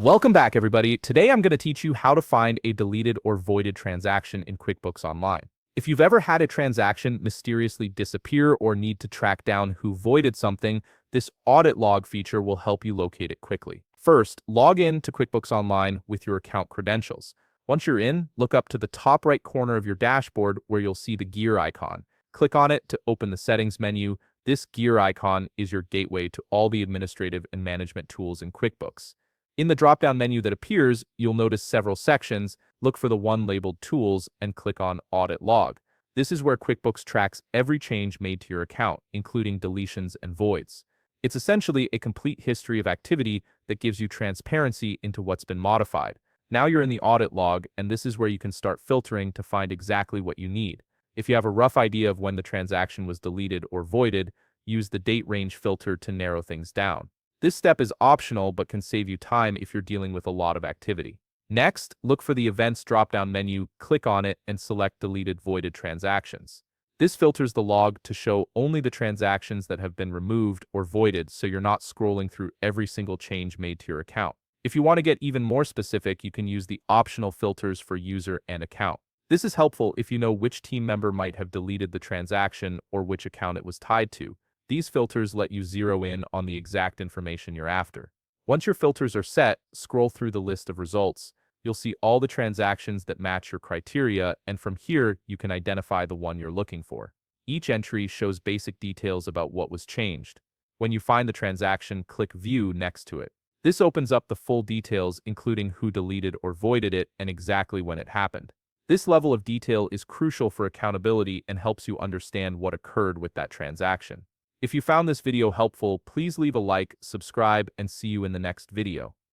Welcome back, everybody. Today I'm going to teach you how to find a deleted or voided transaction in QuickBooks Online. If you've ever had a transaction mysteriously disappear or need to track down who voided something, this audit log feature will help you locate it quickly. First, log in to QuickBooks Online with your account credentials. Once you're in, look up to the top right corner of your dashboard where you'll see the gear icon. Click on it to open the settings menu. This gear icon is your gateway to all the administrative and management tools in QuickBooks. In the drop-down menu that appears, you'll notice several sections. Look for the one labeled Tools and click on Audit Log. This is where QuickBooks tracks every change made to your account, including deletions and voids. It's essentially a complete history of activity that gives you transparency into what's been modified. Now you're in the audit log, and this is where you can start filtering to find exactly what you need. If you have a rough idea of when the transaction was deleted or voided, use the date range filter to narrow things down. This step is optional but can save you time if you're dealing with a lot of activity. Next, look for the Events drop-down menu, click on it, and select Deleted Voided Transactions. This filters the log to show only the transactions that have been removed or voided, so you're not scrolling through every single change made to your account. If you want to get even more specific, you can use the optional filters for user and account. This is helpful if you know which team member might have deleted the transaction or which account it was tied to. These filters let you zero in on the exact information you're after. Once your filters are set, scroll through the list of results. You'll see all the transactions that match your criteria, and from here, you can identify the one you're looking for. Each entry shows basic details about what was changed. When you find the transaction, click View next to it. This opens up the full details, including who deleted or voided it and exactly when it happened. This level of detail is crucial for accountability and helps you understand what occurred with that transaction. If you found this video helpful, please leave a like, subscribe, and see you in the next video.